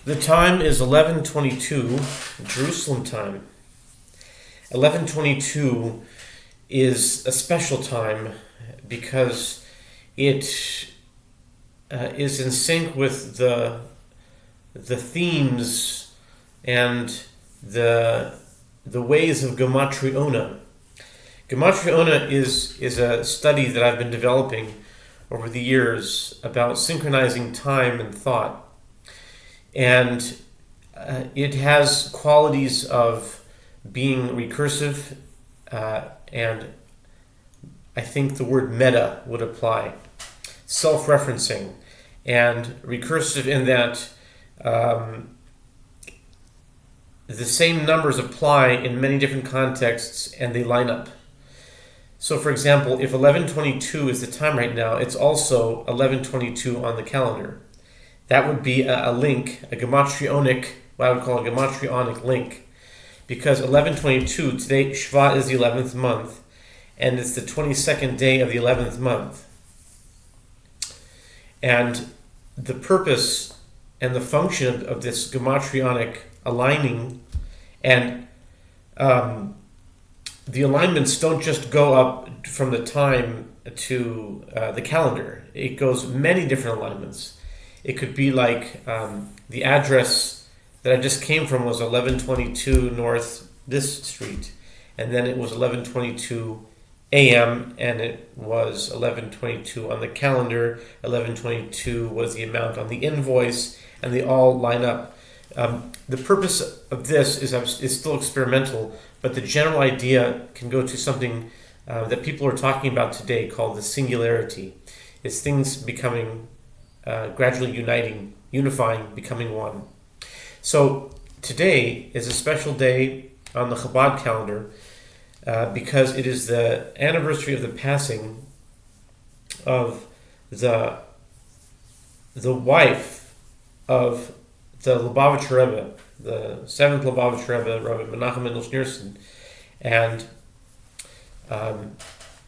The time is 11:22 Jerusalem time. 11:22 is a special time because it is in sync with the themes and the ways of Gematriona. Gematriona is a study that I've been developing over the years about synchronizing time and thought. And it has qualities of being recursive, and I think the word meta would apply. Self-referencing and recursive in that the same numbers apply in many different contexts and they line up. So for example, if 11:22 is the time right now, it's also 11:22 on the calendar. That would be a link, a gematrionic, what I would call a gematrionic link, because 11:22, today Shevat is the 11th month, and it's the 22nd day of the 11th month. And the purpose and the function of this gematrionic aligning, and the alignments don't just go up from the time to the calendar. It goes many different alignments. It could be like the address that I just came from was 1122 North this street, and then it was 1122 a.m. and it was 1122 on the calendar. 1122 was the amount on the invoice, and they all line up. The purpose of this is still experimental, but the general idea can go to something that people are talking about today called the singularity. It's things becoming gradually unifying, becoming one. So today is a special day on the Chabad calendar because it is the anniversary of the passing of the wife of the Lubavitcher Rebbe, the 7th Lubavitcher Rebbe, Rabbi Menachem Schneerson. And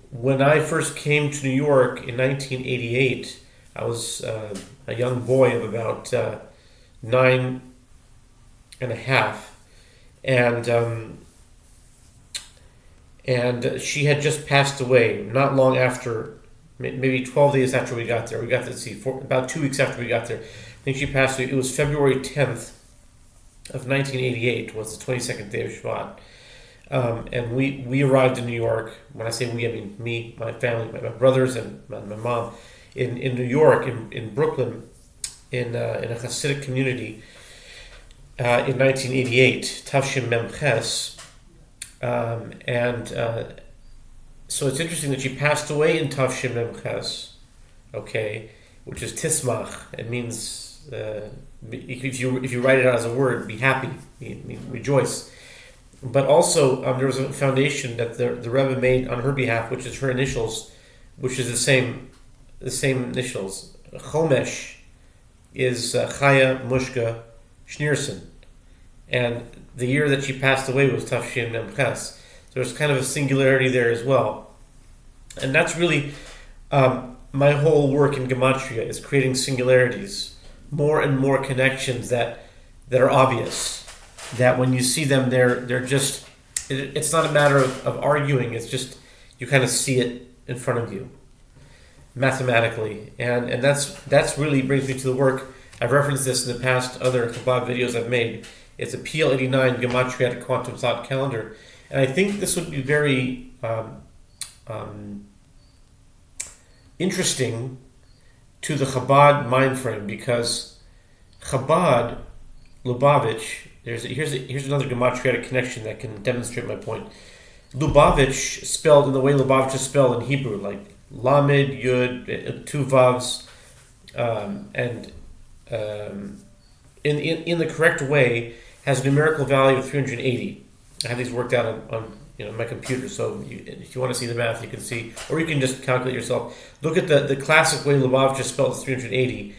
when I first came to New York in 1988, I was a young boy of about 9 and a half, and she had just passed away not long after, maybe 12 days after we got there. We got to about 2 weeks after we got there. I think she passed away. It was February 10th of 1988, was the 22nd day of Shevat. And we arrived in New York. When I say we, I mean me, my family, my brothers, and my mom. In New York, in Brooklyn, in a Hasidic community in 1988, Tavshin Mem Ches, so it's interesting that she passed away in Tavshin Mem Ches, okay, which is Tismach. It means if you write it out as a word, be happy, rejoice. But also there was a foundation that the Rebbe made on her behalf, which is her initials, which is the same initials. Chomesh is Chaya, Mushka, Schneerson. And the year that she passed away was Tavshin Mem Ches. So there's kind of a singularity there as well. And that's really my whole work in Gematria, is creating singularities, more and more connections that are obvious. That when you see them, they're just, it's not a matter of arguing, it's just, you kind of see it in front of you, mathematically, and that's really brings me to the work. I've referenced this in the past other Chabad videos I've made. It's a PL89 Gematriatic Quantum Thought Calendar, and I think this would be very interesting to the Chabad mind frame, because Chabad, Lubavitch, here's another Gematriatic connection that can demonstrate my point. Lubavitch, spelled in the way Lubavitch is spelled in Hebrew, like Lamed, Yud, two Vavs, and in the correct way, has a numerical value of 380. I have these worked out on my computer, so if you want to see the math, you can see, or you can just calculate yourself. Look at the classic way Lubavitch is spelled, is 380,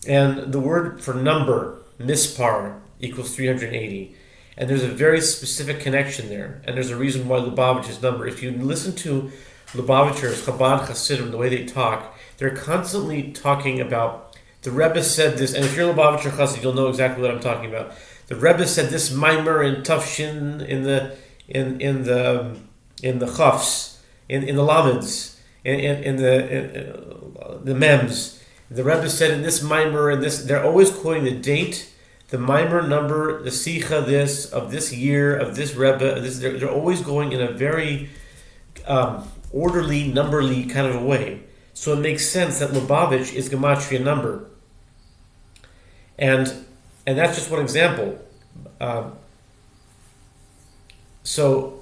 and the word for number, mispar, equals 380. And there's a very specific connection there, and there's a reason why Lubavitch is number. If you listen to Lubavitchers, Chabad Hasidim, the way they talk, they're constantly talking about The Rebbe said this, and if you're Lubavitcher Chassid, you'll know exactly what I'm talking about. The Rebbe said this mimer in Tufshin in the Chafs, in the Lameds, in the Mems. The Rebbe said in this mimer, and this, they're always quoting the date, the mimer number, the sicha this of this year of this Rebbe. Of this, they're always going in a very orderly, numberly kind of a way. So it makes sense that Lubavitch is gematria number, and that's just one example. So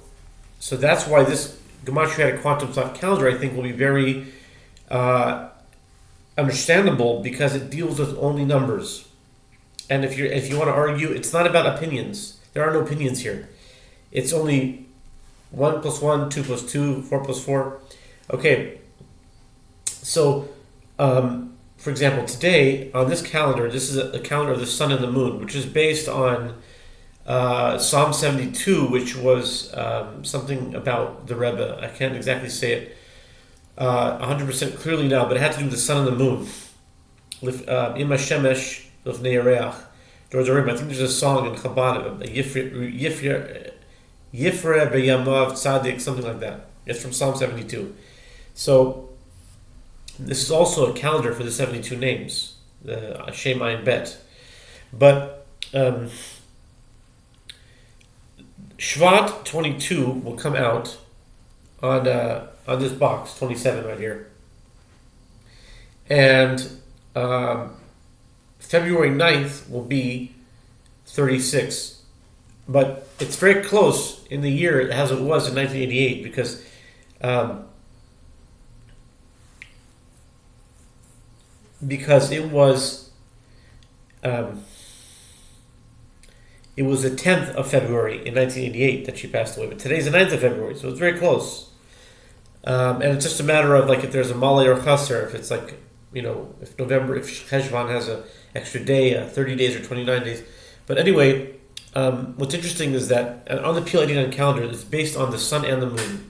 that's why this gematriatic quantum thought calendar, I think, will be very understandable, because it deals with only numbers. And if you want to argue, it's not about opinions. There are no opinions here. It's only 1 plus 1, 2 plus 2, 4 plus 4. Okay. So, for example, today on this calendar, this is a calendar of the sun and the moon, which is based on Psalm 72, which was something about the Rebbe. I can't exactly say it 100% clearly now, but it had to do with the sun and the moon. Ima Shemesh Lifnei Yareach. George Rebbe, I think there's a song in Chabad, Yifre B'Yamav Tzadik, something like that. It's from Psalm 72. So this is also a calendar for the 72 names, the Shem Ayin Bet. But Shevat 22 will come out on this box, 27 right here. And February 9th will be 36. But it's very close in the year as it was in 1988, because it was the 10th of February in 1988 that she passed away. But today's the 9th of February, so it's very close. And it's just a matter of, like, if there's a Malay or Chaser, if it's like, if Cheshvan has an extra day, 30 days or 29 days. But anyway, what's interesting is that on the PL 89 calendar, it's based on the sun and the moon.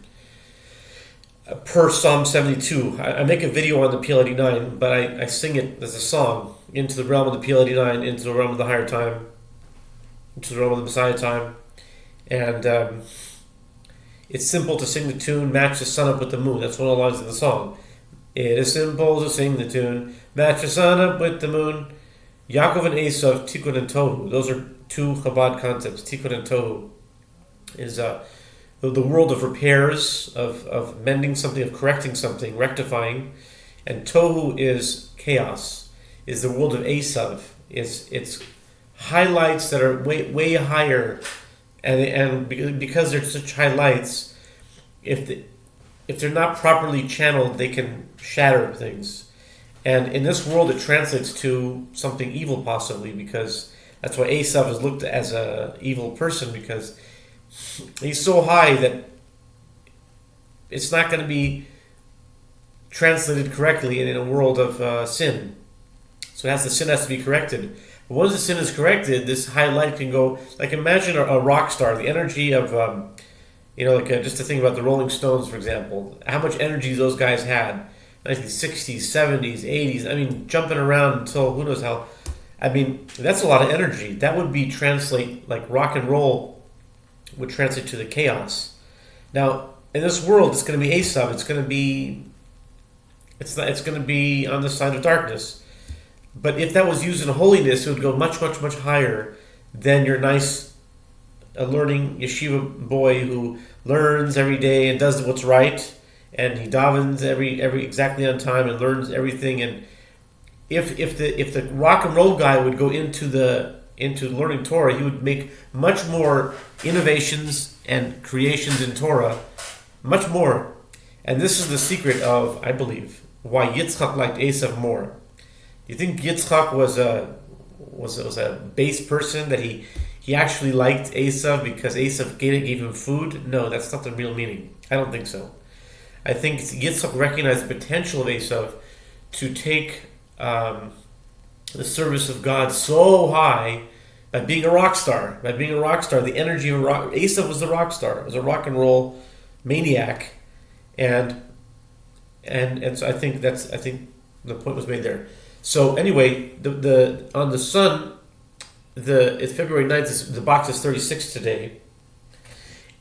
Per Psalm 72. I make a video on the PL 89, but I sing it as a song into the realm of the PL 89, into the realm of the higher time, into the realm of the Messiah time. And it's simple to sing the tune, match the sun up with the moon. That's one of the lines of the song. It is simple to sing the tune, match the sun up with the moon. Yaakov and Esav, Tikkun and Tohu. Those are two Chabad concepts. Tikkun and Tohu is the world of repairs, of mending something, of correcting something, rectifying. And Tohu is chaos, is the world of Esav. It's highlights that are way higher, and because they're such highlights, if they're not properly channeled, they can shatter things. And in this world, it translates to something evil, possibly, because that's why Esav is looked as a evil person, because he's so high that it's not going to be translated correctly in a world of sin. So the sin has to be corrected. But once the sin is corrected, this high light can go, like, imagine a rock star, the energy of, just to think about the Rolling Stones, for example, how much energy those guys had, 1960s, 70s, 80s, I mean, jumping around until who knows how. I mean, that's a lot of energy. That would be translate, like rock and roll would translate to the chaos. Now, in this world, it's going to be Esav. It's going to be on the side of darkness. But if that was used in holiness, it would go much, much, much higher than your nice, learning yeshiva boy who learns every day and does what's right, and he davens every exactly on time and learns everything. And if the rock and roll guy would go into learning Torah, he would make much more innovations and creations in Torah, much more. And this is the secret of, I believe, why Yitzchak liked Esav more. Do you think Yitzchak was a base person, that he actually liked Esav because Esav gave him food? No, that's not the real meaning. I don't think so. I think Yitzchak recognized the potential of Esav to take the service of God so high by being a rock star. The energy of Esav was the rock star. Was a rock and roll maniac, and so I think the point was made there. So anyway, the on the sun, it's February 9th. The box is 36 today,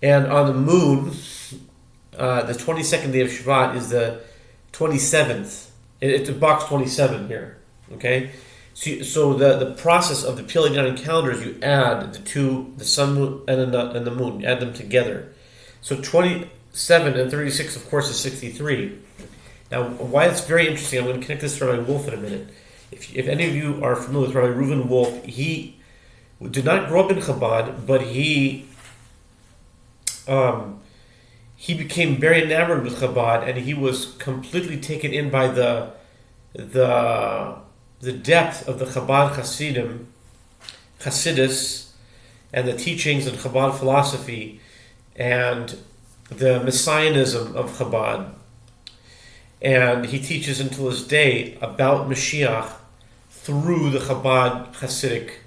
and on the moon, the 22nd day of Shevat is the 27th. It's box 27 here. Okay, so the process of the Pleiadian calendars, you add the sun and the moon, you add them together. So 27 and 36, of course, is 63. Now, why it's very interesting, I'm going to connect this to Rabbi Wolf in a minute. If any of you are familiar with Rabbi Reuven Wolf, he did not grow up in Chabad, but he became very enamored with Chabad, and he was completely taken in by the depth of the Chabad Hasidus, and the teachings and Chabad philosophy, and the messianism of Chabad. And he teaches until this day about Mashiach through the Chabad Hasidic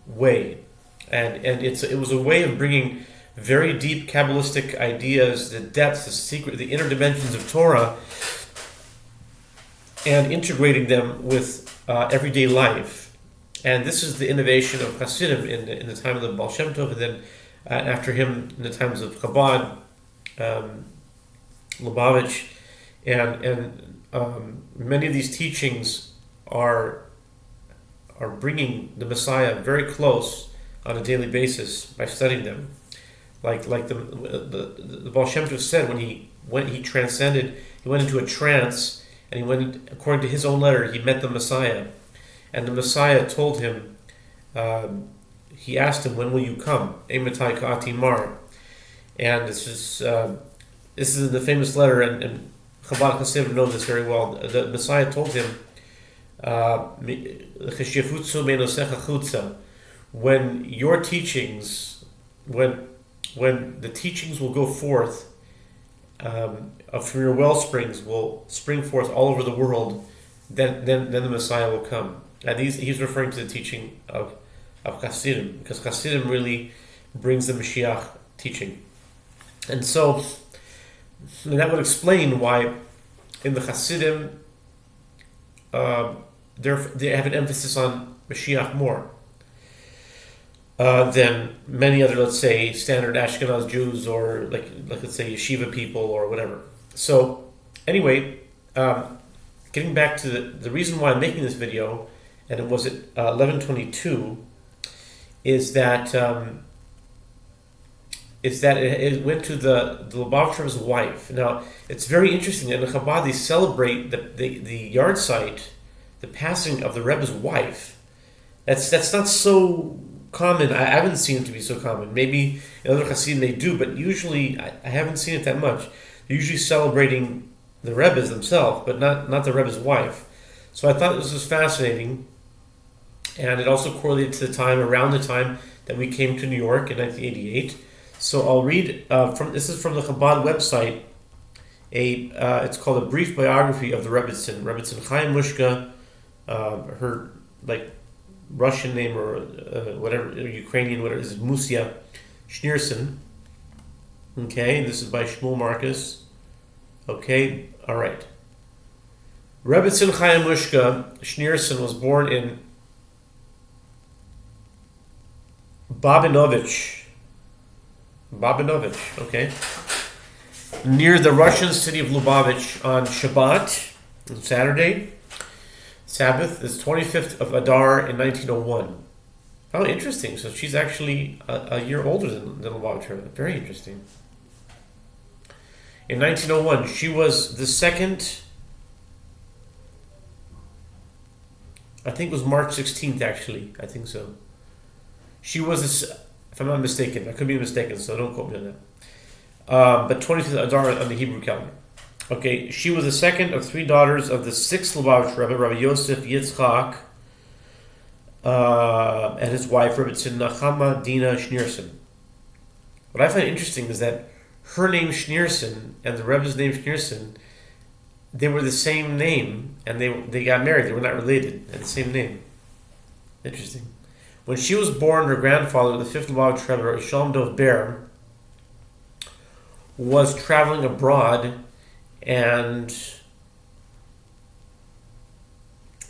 way. And it was a way of bringing very deep Kabbalistic ideas, the depths, the secret, the inner dimensions of Torah, and integrating them with everyday life. And this is the innovation of Hasidim in the time of the Baal Shem Tov, and then after him in the times of Chabad, Lubavitch, and many of these teachings are bringing the Messiah very close on a daily basis by studying them. Like the Baal Shem Tov said, when he transcended, he went into a trance, and he went, according to his own letter, he met the Messiah, and the Messiah told him, he asked him, "When will you come?" Eimatai ka'ati mar. And this is in the famous letter, and Chabad Hasidim know this very well. The Messiah told him, when your teachings, when the teachings will go forth, from your well springs will spring forth all over the world, then the Messiah will come. And he's referring to the teaching of Hasidim, because Hasidim really brings the Mashiach teaching. And so that would explain why in the Hasidim they have an emphasis on Mashiach more than many other, let's say, standard Ashkenaz Jews, or like let's say yeshiva people or whatever. So anyway, getting back to the reason why I'm making this video, and it was at 11:22, is that it went to the Lubavitcher's wife. Now, it's very interesting that in Chabad they celebrate the yard site, the passing of the Rebbe's wife. That's not so common. I haven't seen it to be so common. Maybe in other Hasidim they do, but usually I haven't seen it that much. They're usually celebrating the Rebbe's themselves, but not the Rebbe's wife. So I thought this was fascinating, and it also correlated to around the time that we came to New York in 1988. So I'll read this is from the Chabad website. It's called A Brief Biography of the Rebbetzin Chaya Mushka. Her Russian name or whatever, Ukrainian, whatever, is Musia Schneerson. Okay, this is by Shmuel Marcus. Okay, all right. Rebbetzin Chaya Mushka Schneerson was born in Babinovich, okay, near the Russian city of Lubavitch on Shabbat, on Saturday. Sabbath is 25th of Adar in 1901. Oh, interesting. So she's actually a year older than Lubavitch. Very interesting. In 1901, she was the second, I think it was March 16th, actually. I think so. She was, if I'm not mistaken, I could be mistaken, so don't quote me on that. But 25th of Adar on the Hebrew calendar. Okay, she was the second of three daughters of the sixth Lubavitch Rebbe, Rabbi Yosef Yitzchak, and his wife, Rebbetzin Nachama Dina Schneerson. What I find interesting is that her name Schneerson and the Rebbe's name Schneerson, they were the same name, and they got married. They were not related. They had the same name. Interesting. When she was born, her grandfather, the fifth Lubavitch Rebbe, Shalom Dov Ber, was traveling abroad, and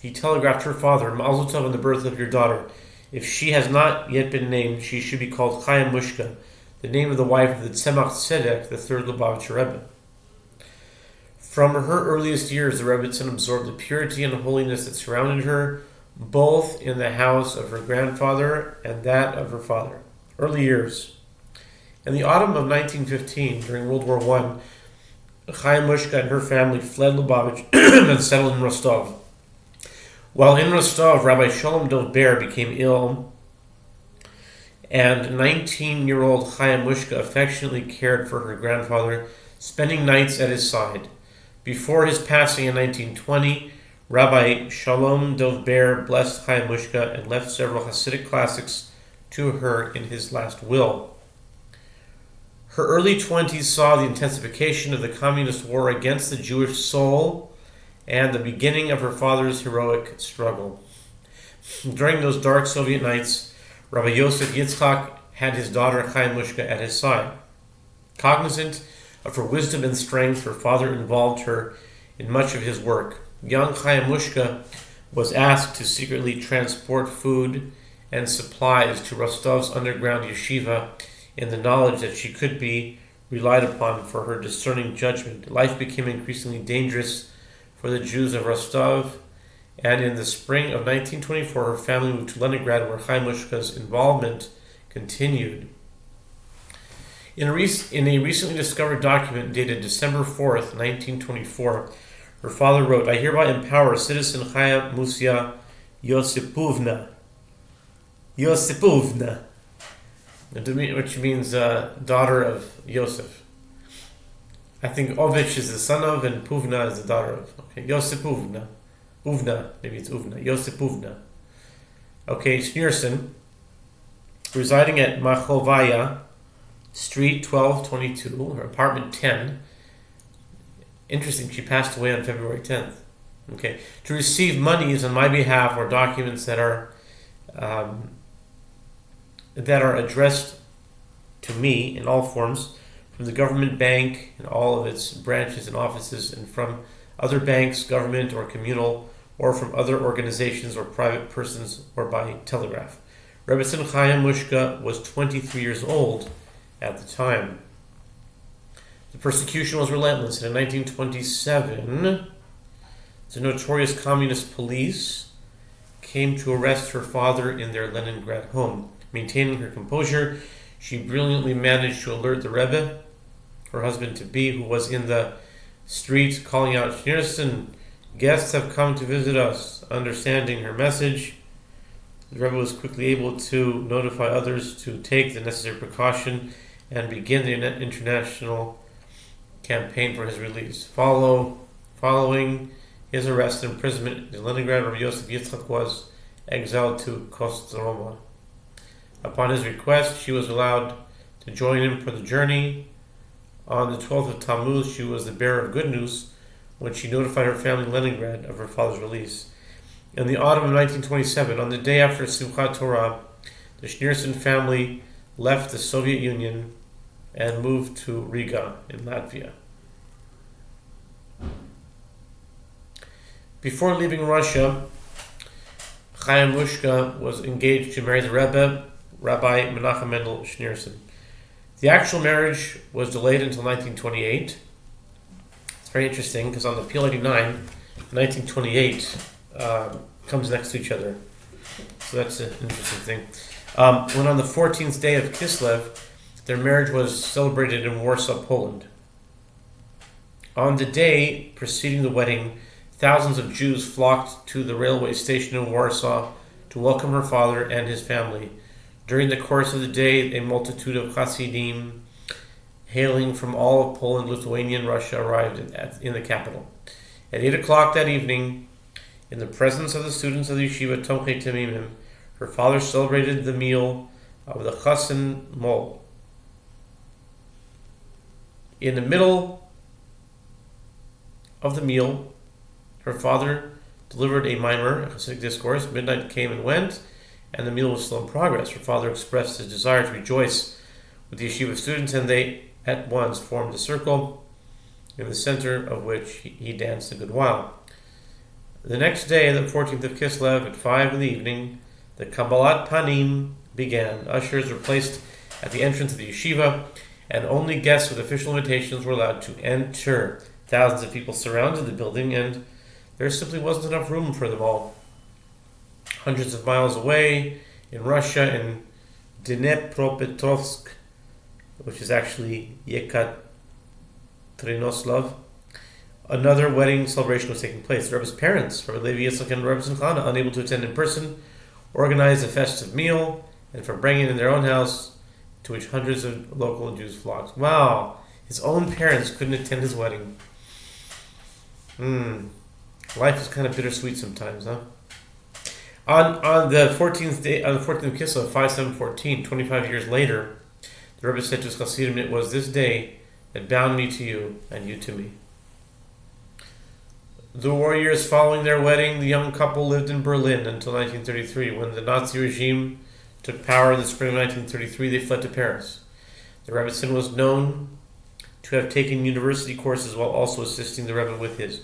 he telegraphed her father, Mazel Tov on the birth of your daughter. If she has not yet been named, she should be called Chaya Mushka, the name of the wife of the Tzemach Tzedek, the third Lubavitcher Rebbe. From her earliest years, the Rebbetzin absorbed the purity and holiness that surrounded her, both in the house of her grandfather and that of her father. Early years. In the autumn of 1915, during World War I, Chaya Mushka and her family fled Lubavitch and settled in Rostov. While in Rostov, Rabbi Shalom Dov Ber became ill, and 19-year-old Chaya Mushka affectionately cared for her grandfather, spending nights at his side. Before his passing in 1920, Rabbi Shalom Dov Ber blessed Chaya Mushka and left several Hasidic classics to her in his last will. Her early 20s saw the intensification of the communist war against the Jewish soul and the beginning of her father's heroic struggle. During those dark Soviet nights, Rabbi Yosef Yitzchak had his daughter Chaya Mushka at his side. Cognizant of her wisdom and strength, her father involved her in much of his work. Young Chaya Mushka was asked to secretly transport food and supplies to Rostov's underground yeshiva in the knowledge that she could be relied upon for her discerning judgment. Life became increasingly dangerous for the Jews of Rostov, and in the spring of 1924, her family moved to Leningrad, where Chaya Mushka's involvement continued. In a recently discovered document dated December 4th, 1924, her father wrote, I hereby empower citizen Chaya Musia Yosipovna, which means daughter of Yosef. I think Ovich is the son of, and Puvna is the daughter of. Okay, Yosipovna. Uvna, maybe it's Uvna. Yosipovna. Okay, Schneerson, residing at Machovaya, Street 1222, her apartment 10. Interesting, she passed away on February 10th. Okay, to receive monies on my behalf or documents that are addressed to me in all forms from the government bank and all of its branches and offices, and from other banks, government or communal, or from other organizations or private persons, or by telegraph. Rebbetzin Chaya Mushka was 23 years old at the time. The persecution was relentless, and in 1927, the notorious communist police came to arrest her father in their Leningrad home. Maintaining her composure, she brilliantly managed to alert the Rebbe, her husband-to-be, who was in the street calling out, Schneerson, guests have come to visit us. Understanding her message, the Rebbe was quickly able to notify others to take the necessary precaution and begin the international campaign for his release. Following his arrest and imprisonment in Leningrad, Rabbi Yosef Yitzchak was exiled to Kostroma. Upon his request, she was allowed to join him for the journey. On the 12th of Tammuz, she was the bearer of good news when she notified her family in Leningrad of her father's release. In the autumn of 1927, on the day after Simchat Torah, the Schneerson family left the Soviet Union and moved to Riga in Latvia. Before leaving Russia, Chaya Mushka was engaged to marry the Rebbe, Rabbi Menachem Mendel Schneerson. The actual marriage was delayed until 1928. It's very interesting because on the PL89, 1928 comes next to each other. So that's an interesting thing. When on the 14th day of Kislev, their marriage was celebrated in Warsaw, Poland. On the day preceding the wedding, thousands of Jews flocked to the railway station in Warsaw to welcome her father and his family. During the course of the day, a multitude of Hasidim hailing from all of Poland, Lithuania, and Russia arrived in the capital. At 8 o'clock that evening, in the presence of the students of the yeshiva Tomchei Temimim, her father celebrated the meal of the Chasen Mol. In the middle of the meal, her father delivered a mimer, a Hasidic discourse. Midnight came and went, and the meal was still in progress. Her father expressed his desire to rejoice with the yeshiva students, and they at once formed a circle, in the center of which he danced a good while. The next day, the 14th of Kislev, at 5 in the evening, the Kabbalat Panim began. Ushers were placed at the entrance of the yeshiva, and only guests with official invitations were allowed to enter. Thousands of people surrounded the building, and there simply wasn't enough room for them all. Hundreds of miles away, in Russia, in Dnepropetrovsk, which is actually Yekaterinoslav, another wedding celebration was taking place. The Rebbe's parents, Rabbi Levi Yitzchak and Rebbetzin Chana, unable to attend in person, organized a festive meal, and for bringing in their own house, to which hundreds of local Jews flocked. Wow, his own parents couldn't attend his wedding. Life is kind of bittersweet sometimes, huh? On the 14th day, on the 14th of Kislev, 5714, 25 years later, the Rebbe said to his Hasidim, "It was this day that bound me to you, and you to me." The war years following their wedding, the young couple lived in Berlin until 1933. When the Nazi regime took power in the spring of 1933, they fled to Paris. The Rebbetzin was known to have taken university courses while also assisting the Rebbe with his.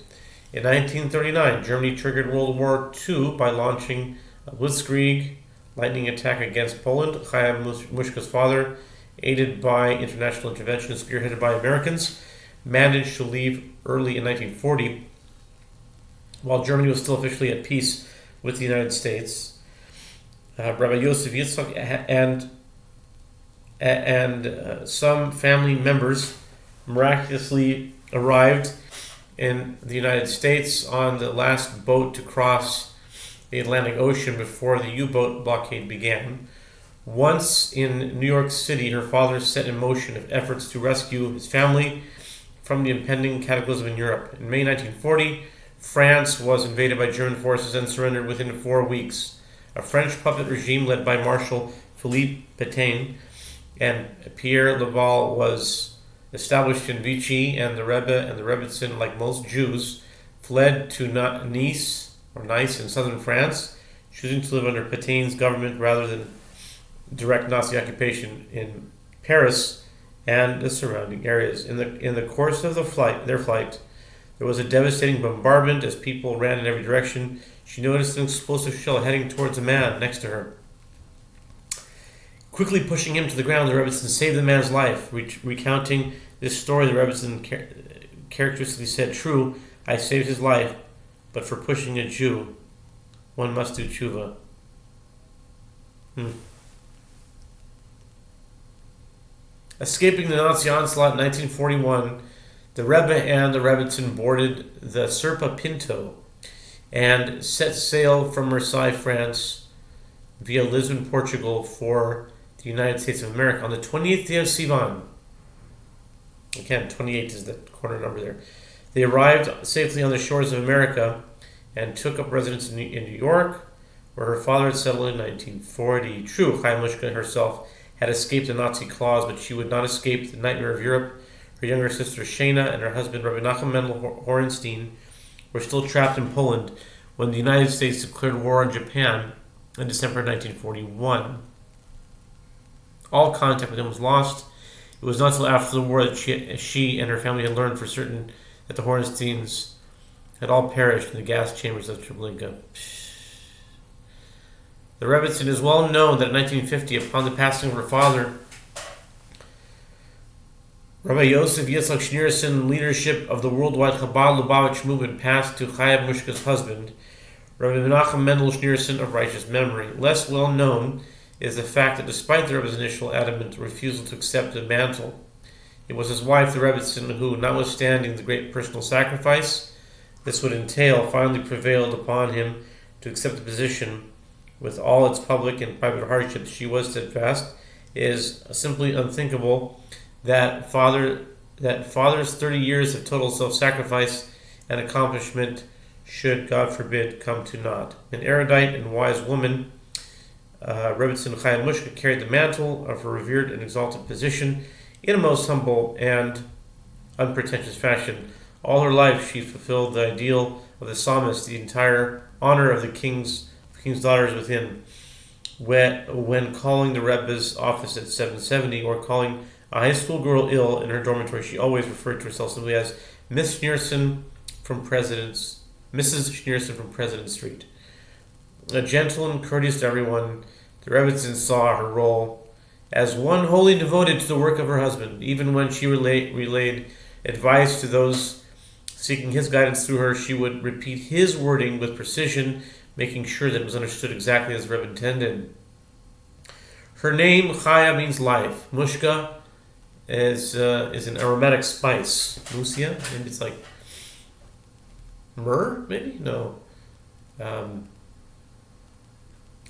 In 1939, Germany triggered World War II by launching a Blitzkrieg lightning attack against Poland. Chaya, Mushka's father, aided by international intervention and spearheaded by Americans, managed to leave early in 1940, while Germany was still officially at peace with the United States. Rabbi Yosef Yitzchak and some family members miraculously arrived in the United States on the last boat to cross the Atlantic Ocean before the U-boat blockade began. Once in New York City, her father set in motion efforts to rescue his family from the impending cataclysm in Europe. In May 1940, France was invaded by German forces and surrendered within 4 weeks. A French puppet regime led by Marshal Philippe Pétain and Pierre Laval was established in Vichy, and the Rebbe and the Rebbetzin, like most Jews, fled to Nice in southern France, choosing to live under Pétain's government rather than direct Nazi occupation in Paris and the surrounding areas. In the course of their flight, there was a devastating bombardment as people ran in every direction. She noticed an explosive shell heading towards a man next to her. Quickly pushing him to the ground, the Rebbetzin saved the man's life. Recounting this story, the Rebbetzin characteristically said, "True, I saved his life, but for pushing a Jew, one must do tshuva." Escaping the Nazi onslaught in 1941, the Rebbe and the Rebbetzin boarded the Serpa Pinto and set sail from Marseille, France, via Lisbon, Portugal, for the United States of America on the 28th day of Sivan. Again, 28 is the corner number there. They arrived safely on the shores of America and took up residence in New York, where her father had settled in 1940. True, Chaya Mushka herself had escaped the Nazi claws, but she would not escape the nightmare of Europe. Her younger sister Shana and her husband Rabbi Nachum Mendel Horenstein were still trapped in Poland when the United States declared war on Japan in December 1941. All contact with them was lost. It was not until after the war that she and her family had learned for certain that the Horensteins had all perished in the gas chambers of Treblinka. The Rebbetzin is well known that in 1950, upon the passing of her father, Rabbi Yosef Yitzchak Schneerson, leadership of the worldwide Chabad Lubavitch movement, passed to Chaya Mushka's husband, Rabbi Menachem Mendel Schneerson of righteous memory. Less well known is the fact that despite the Rebbe's initial adamant refusal to accept the mantle, it was his wife, the Rebbetzin, who, notwithstanding the great personal sacrifice this would entail, finally prevailed upon him to accept the position. With all its public and private hardships, she was steadfast. It is simply unthinkable that father's 30 years of total self-sacrifice and accomplishment should, God forbid, come to naught. An erudite and wise woman, Rebbetzin Chaya Mushka carried the mantle of her revered and exalted position in a most humble and unpretentious fashion. All her life she fulfilled the ideal of the psalmist, the entire honor of the king's daughters within. When calling the Rebbe's office at 770 or calling a high school girl ill in her dormitory, she always referred to herself simply as Miss Schneerson from President's Mrs. Schneerson from President Street. A gentle and courteous to everyone, the Rebbetzin saw her role as one wholly devoted to the work of her husband. Even when she relayed advice to those seeking his guidance through her, she would repeat his wording with precision, making sure that it was understood exactly as the Rebbe intended. Her name, Chaya, means life. Mushka is an aromatic spice. Musia, maybe it's like myrrh, maybe? No.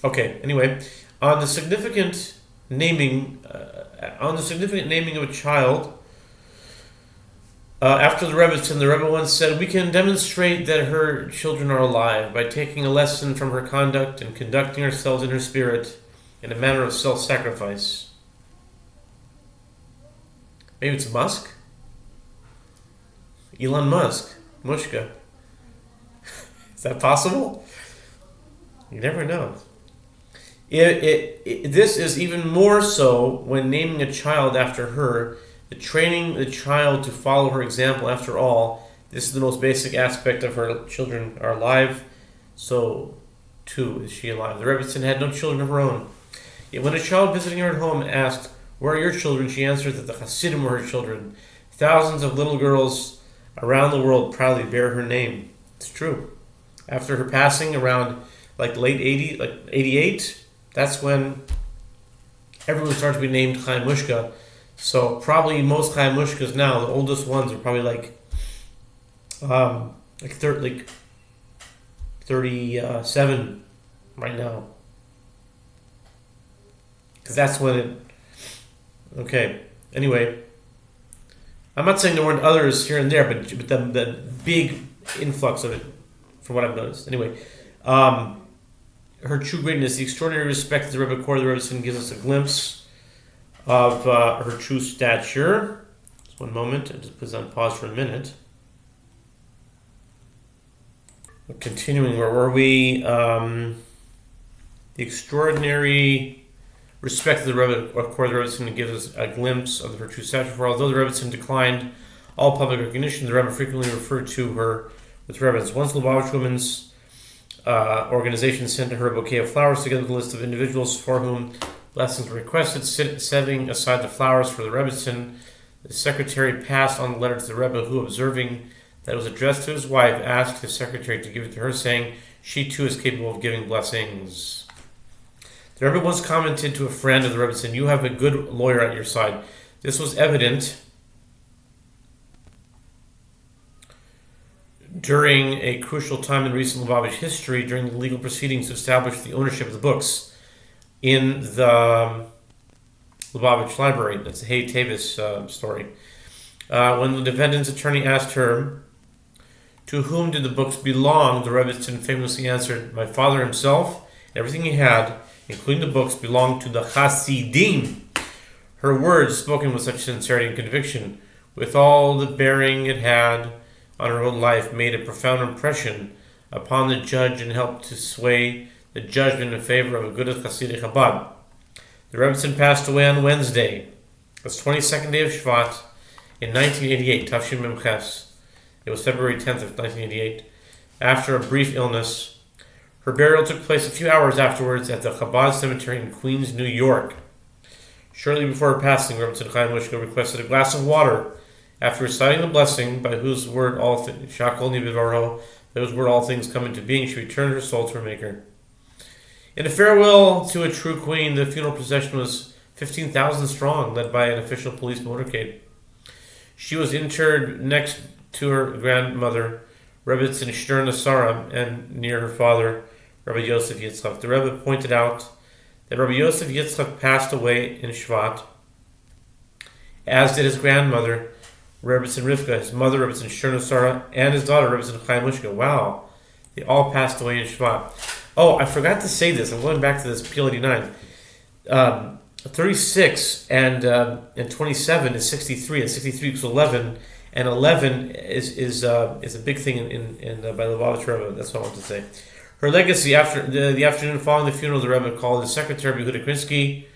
Okay, anyway, on the significant naming of a child, after the Rebbe once said, "We can demonstrate that her children are alive by taking a lesson from her conduct and conducting ourselves in her spirit in a manner of self-sacrifice." Maybe it's Musk? Elon Musk. Mushka. Is that possible? You never know. This is even more so when naming a child after her, training the child to follow her example. After all, this is the most basic aspect of her children are alive, so too is she alive. The Rebbetzin had no children of her own. Yet when a child visiting her at home asked, "Where are your children?" she answered that the Hasidim were her children. Thousands of little girls around the world proudly bear her name. It's true. After her passing around late 80, 88, that's when everyone started to be named Chaya Mushka. So probably most Chaya Mushkas now, the oldest ones are probably 37 right now. Because that's when it... Okay, anyway. I'm not saying there weren't others here and there, but the big influx of it, from what I've noticed. Anyway, her true greatness, the extraordinary respect that the Rebbe Kor, the Rebbetzin, gives us a glimpse of her true stature. Just one moment, I'll just put this on pause for a minute. Continuing, where were we? The extraordinary respect of the Rebbe Kor, the Rebbetzin, gives us a glimpse of her true stature. For although the Rebbetzin declined all public recognition, the Rebbe frequently referred to her with reverence. Once Lubavitch Women's organization sent her a bouquet of flowers together with a list of individuals for whom blessings were requested. Setting aside the flowers for the Rebbetzin, the secretary passed on the letter to the Rebbe, who, observing that it was addressed to his wife, asked his secretary to give it to her, saying, "She too is capable of giving blessings." The Rebbe once commented to a friend of the Rebbetzin, "You have a good lawyer at your side." This was evident during a crucial time in recent Lubavitch history, during the legal proceedings to establish the ownership of the books in the Lubavitch library. That's the Hay Tavis story. When the defendant's attorney asked her, "To whom did the books belong?" the Rebbetzin famously answered, "My father himself, everything he had, including the books, belonged to the Hasidim." Her words, spoken with such sincerity and conviction, with all the bearing it had on her own life, made a profound impression upon the judge and helped to sway the judgment in favor of a good Hasidic Chabad. The Rebbetzin passed away on Wednesday, that's 22nd day of Shevat, in 1988, Tafshin Mem Ches. It was February 10th of 1988. After a brief illness, her burial took place a few hours afterwards at the Chabad Cemetery in Queens, New York. Shortly before her passing, Rebbetzin Chaya Mushka requested a glass of water. After reciting the blessing, by whose word all things come into being, she returned her soul to her Maker. In a farewell to a true queen, the funeral procession was 15,000 strong, led by an official police motorcade. She was interred next to her grandmother, Rebbetzin Schneerson, and near her father, Rabbi Yosef Yitzchak. The Rebbe pointed out that Rabbi Yosef Yitzchak passed away in Shevat, as did his grandmother, Rebbetzin Rivka, his mother, Rebbetzin Schneerson, and his daughter, Rebbetzin Chaya Mushka. Wow. They all passed away in Shevat. Oh, I forgot to say this. I'm going back to this PL89. 36 and 27 is 63, and 63 equals 11, and 11 is a big thing in by the Lubavitch Rebbe. That's what I want to say. Her legacy: after the afternoon following the funeral, the Rebbe called his secretary Yehuda Krinsky,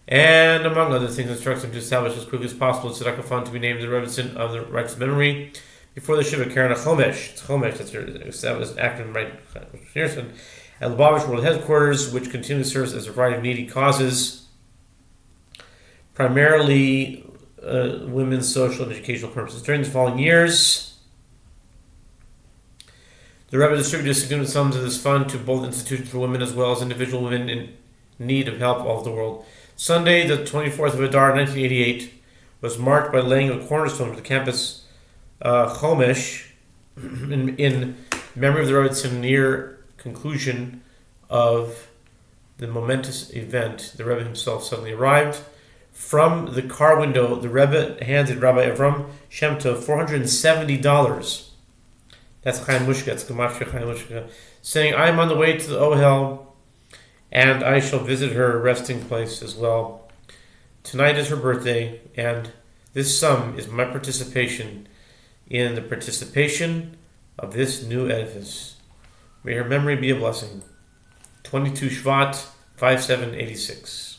and among other things, instructed him to establish as quickly as possible a tzedakah fund to be named the Rebbetzin of the righteous memory. before the Shiva Karen Chomesh. It's Chomesh, that was acronym, right? Schneerson. At Lubavitch World Headquarters, which continually serves as a variety of needy causes, primarily women's social and educational purposes. During the following years, the Rebbe distributed significant sums of this fund to both institutions for women as well as individual women in need of help all over the world. Sunday, the 24th of Adar, 1988, was marked by laying of the cornerstone of the campus Chomesh in memory of the Rebbetzin near conclusion of the momentous event. The Rebbe himself suddenly arrived. From the car window, the Rebbe handed Rabbi Avram Shem Tov $470. That's Chaya Mushka, that's Gemashia Chaya Mushka, saying, I am on the way to the Ohel, and I shall visit her resting place as well. Tonight is her birthday, and this sum is my participation in the participation of this new edifice. May her memory be a blessing. 22 Shevat, 5786.